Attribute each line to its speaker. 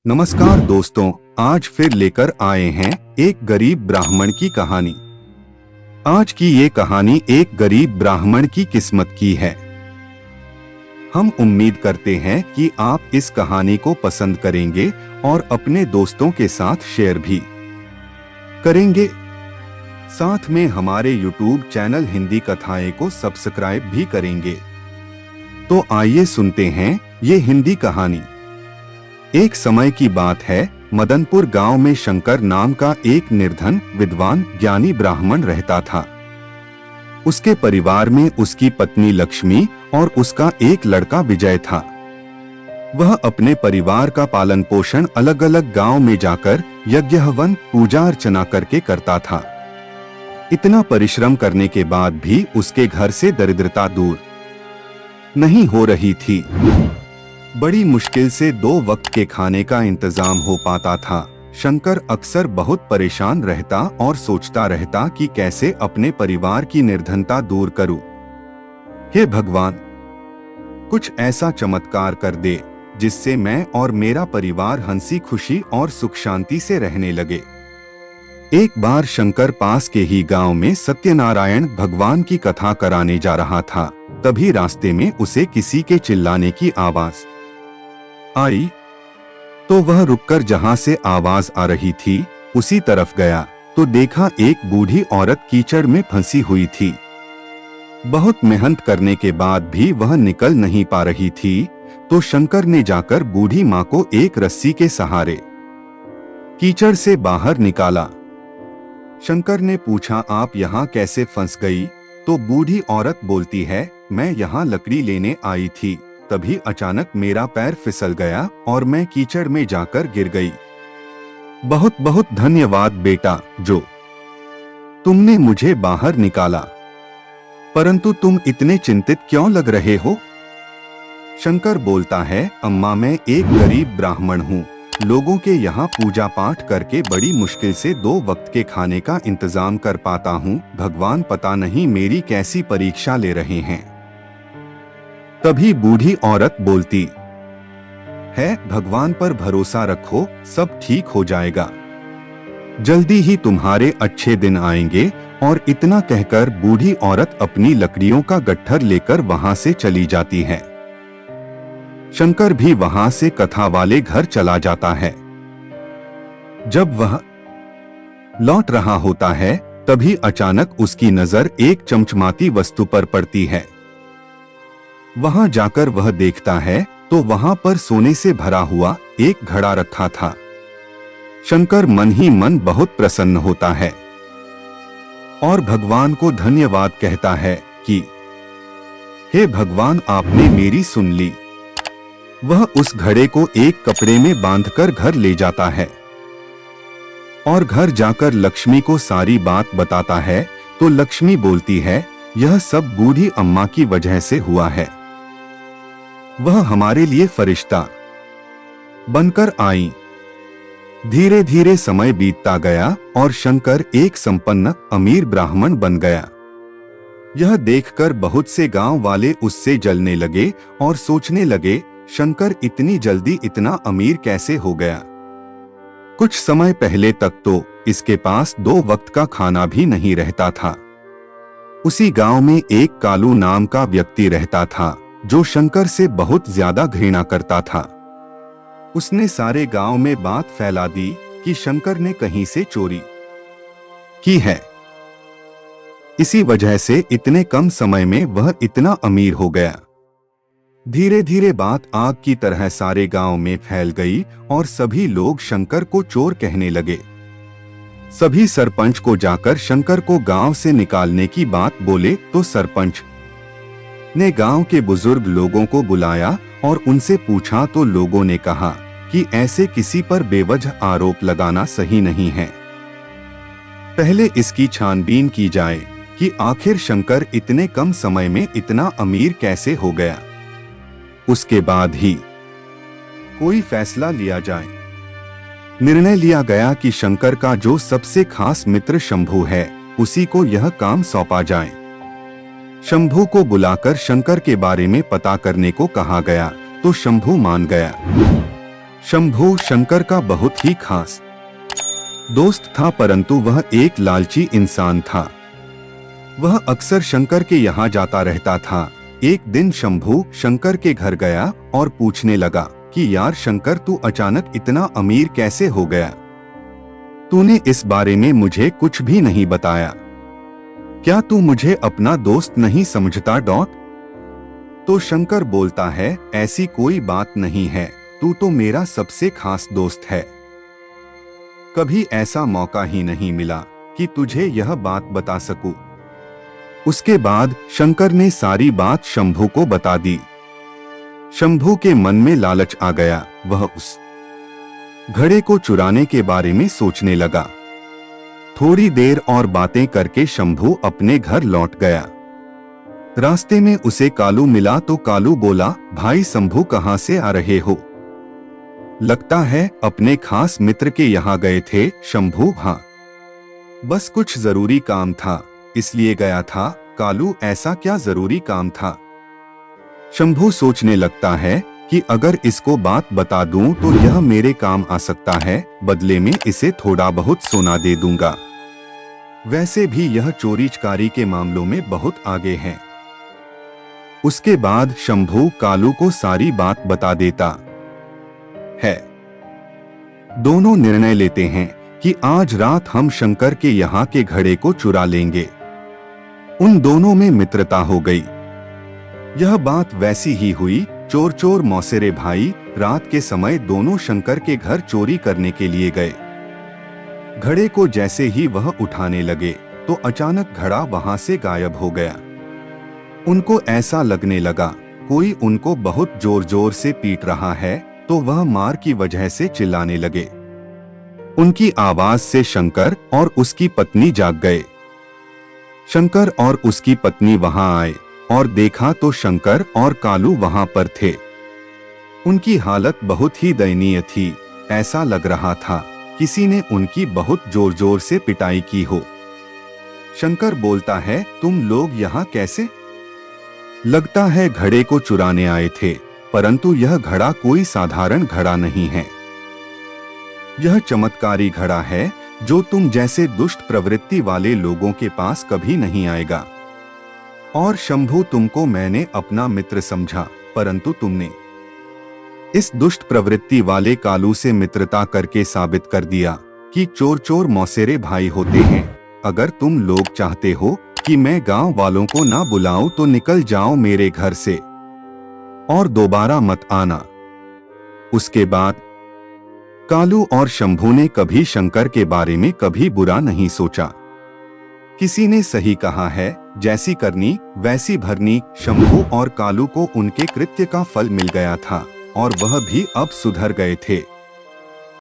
Speaker 1: नमस्कार दोस्तों, आज फिर लेकर आए हैं एक गरीब ब्राह्मण की कहानी। आज की ये कहानी एक गरीब ब्राह्मण की किस्मत की है। हम उम्मीद करते हैं कि आप इस कहानी को पसंद करेंगे और अपने दोस्तों के साथ शेयर भी करेंगे। साथ में हमारे YouTube चैनल हिंदी कथाएं को सब्सक्राइब भी करेंगे। तो आइए सुनते हैं ये हिंदी कहानी। एक समय की बात है, मदनपुर गांव में शंकर नाम का एक निर्धन विद्वान ज्ञानी ब्राह्मण रहता था। उसके परिवार में उसकी पत्नी लक्ष्मी और उसका एक लड़का विजय था। वह अपने परिवार का पालन पोषण अलग अलग गांव में जाकर यज्ञ हवन पूजा अर्चना करके करता था। इतना परिश्रम करने के बाद भी उसके घर से दरिद्रता दूर नहीं हो रही थी। बड़ी मुश्किल से 2 वक्त के खाने का इंतजाम हो पाता था। शंकर अक्सर बहुत परेशान रहता और सोचता रहता कि कैसे अपने परिवार की निर्धनता दूर करूं। हे भगवान, कुछ ऐसा चमत्कार कर दे जिससे मैं और मेरा परिवार हंसी खुशी और सुख शांति से रहने लगे। एक बार शंकर पास के ही गांव में सत्यनारायण भगवान की कथा कराने जा रहा था। तभी रास्ते में उसे किसी के चिल्लाने की आवाज आई, तो वह रुककर जहां से आवाज आ रही थी उसी तरफ गया तो देखा एक बूढ़ी औरत कीचड़ में फंसी हुई थी। बहुत मेहनत करने के बाद भी वह निकल नहीं पा रही थी, तो शंकर ने जाकर बूढ़ी मां को एक रस्सी के सहारे कीचड़ से बाहर निकाला। शंकर ने पूछा, आप यहाँ कैसे फंस गई? तो बूढ़ी औरत बोलती है, मैं यहाँ लकड़ी लेने आई थी, तभी अचानक मेरा पैर फिसल गया और मैं कीचड़ में जाकर गिर गई। बहुत बहुत धन्यवाद बेटा, जो तुमने मुझे बाहर निकाला। परंतु तुम इतने चिंतित क्यों लग रहे हो? शंकर बोलता है, अम्मा मैं एक गरीब ब्राह्मण हूँ। लोगों के यहाँ पूजा पाठ करके बड़ी मुश्किल से 2 वक्त के खाने का इंतजाम कर पाता हूँ। भगवान पता नहीं मेरी कैसी परीक्षा ले रहे हैं। तभी बूढ़ी औरत बोलती है, भगवान पर भरोसा रखो, सब ठीक हो जाएगा। जल्दी ही तुम्हारे अच्छे दिन आएंगे। और इतना कहकर बूढ़ी औरत अपनी लकड़ियों का गट्ठर लेकर वहां से चली जाती है। शंकर भी वहां से कथा वाले घर चला जाता है। जब वह लौट रहा होता है, तभी अचानक उसकी नजर एक चमचमाती वस्तु पर पड़ती है। वहां जाकर वह देखता है तो वहां पर सोने से भरा हुआ एक घड़ा रखा था। शंकर मन ही मन बहुत प्रसन्न होता है और भगवान को धन्यवाद कहता है कि हे भगवान, आपने मेरी सुन ली। वह उस घड़े को एक कपड़े में बांधकर घर ले जाता है और घर जाकर लक्ष्मी को सारी बात बताता है। तो लक्ष्मी बोलती है, यह सब बूढ़ी अम्मा की वजह से हुआ है। वह हमारे लिए फरिश्ता बनकर आई। धीरे धीरे समय बीतता गया और शंकर एक संपन्न अमीर ब्राह्मण बन गया। यह देखकर बहुत से गांव वाले उससे जलने लगे और सोचने लगे, शंकर इतनी जल्दी इतना अमीर कैसे हो गया? कुछ समय पहले तक तो इसके पास 2 वक्त का खाना भी नहीं रहता था। उसी गांव में एक कालू नाम का व्यक्ति रहता था जो शंकर से बहुत ज्यादा घृणा करता था। उसने सारे गांव में बात फैला दी कि शंकर ने कहीं से चोरी की है। इसी वजह से इतने कम समय में वह इतना अमीर हो गया। धीरे धीरे बात आग की तरह सारे गांव में फैल गई और सभी लोग शंकर को चोर कहने लगे। सभी सरपंच को जाकर शंकर को गांव से निकालने की बात बोले तो सरपंच ने गांव के बुजुर्ग लोगों को बुलाया और उनसे पूछा तो लोगों ने कहा कि ऐसे किसी पर बेवजह आरोप लगाना सही नहीं है। पहले इसकी छानबीन की जाए कि आखिर शंकर इतने कम समय में इतना अमीर कैसे हो गया। उसके बाद ही कोई फैसला लिया जाए। निर्णय लिया गया कि शंकर का जो सबसे खास मित्र शंभू है, उसी को यह काम सौंपा जाए। शंभू को बुलाकर शंकर के बारे में पता करने को कहा गया तो शंभू मान गया। शंभू शंकर का बहुत ही खास दोस्त था, परंतु वह एक लालची इंसान था। वह अक्सर शंकर के यहाँ जाता रहता था। एक दिन शंभू शंकर के घर गया और पूछने लगा कि यार शंकर, तू अचानक इतना अमीर कैसे हो गया? तूने इस बारे में मुझे कुछ भी नहीं बताया। क्या तू मुझे अपना दोस्त नहीं समझता? तो शंकर बोलता है, ऐसी कोई बात नहीं है, तू तो मेरा सबसे खास दोस्त है। कभी ऐसा मौका ही नहीं मिला कि तुझे यह बात बता सकूं। उसके बाद शंकर ने सारी बात शंभू को बता दी। शंभू के मन में लालच आ गया। वह उस घड़े को चुराने के बारे में सोचने लगा। थोड़ी देर और बातें करके शंभू अपने घर लौट गया। रास्ते में उसे कालू मिला तो कालू बोला, भाई शंभू, कहां से आ रहे हो? लगता है अपने खास मित्र के यहाँ गए थे। शंभू, हाँ, बस कुछ जरूरी काम था इसलिए गया था। कालू, ऐसा क्या जरूरी काम था? शंभू सोचने लगता है कि अगर इसको बात बता दूं तो यह मेरे काम आ सकता है, बदले में इसे थोड़ा बहुत सोना दे दूंगा। वैसे भी यह चोरी चकारी के मामलों में बहुत आगे है। उसके बाद शंभू कालू को सारी बात बता देता है। दोनों निर्णय लेते हैं कि आज रात हम शंकर के यहाँ के घड़े को चुरा लेंगे। उन दोनों में मित्रता हो गई। यह बात वैसी ही हुई। चोर चोर मौसेरे भाई रात के समय दोनों शंकर के घर चोरी करने के लिए गए। घड़े को जैसे ही वह उठाने लगे तो अचानक घड़ा वहां से गायब हो गया। उनको ऐसा लगने लगा कोई उनको बहुत जोर जोर से पीट रहा है, तो वह मार की वजह से चिल्लाने लगे। उनकी आवाज से शंकर और उसकी पत्नी जाग गए। शंकर और उसकी पत्नी वहां आए और देखा तो शंकर और कालू वहां पर थे। उनकी हालत बहुत ही दयनीय थी। ऐसा लग रहा था किसी ने उनकी बहुत जोर जोर से पिटाई की हो। शंकर बोलता है, तुम लोग यहाँ कैसे? लगता है घड़े को चुराने आए थे, परंतु यह घड़ा कोई साधारण घड़ा नहीं है। यह चमत्कारी घड़ा है जो तुम जैसे दुष्ट प्रवृत्ति वाले लोगों के पास कभी नहीं आएगा। और शंभू, तुमको मैंने अपना मित्र समझा, परंतु तुमने इस दुष्ट प्रवृत्ति वाले कालू से मित्रता करके साबित कर दिया कि चोर चोर मौसेरे भाई होते हैं। अगर तुम लोग चाहते हो कि मैं गांव वालों को ना बुलाऊं तो निकल जाओ मेरे घर से और दोबारा मत आना। उसके बाद कालू और शंभू ने कभी शंकर के बारे में कभी बुरा नहीं सोचा। किसी ने सही कहा है, जैसी करनी वैसी भरनी। शंभू और कालू को उनके कृत्य का फल मिल गया था और वह भी अब सुधर गए थे।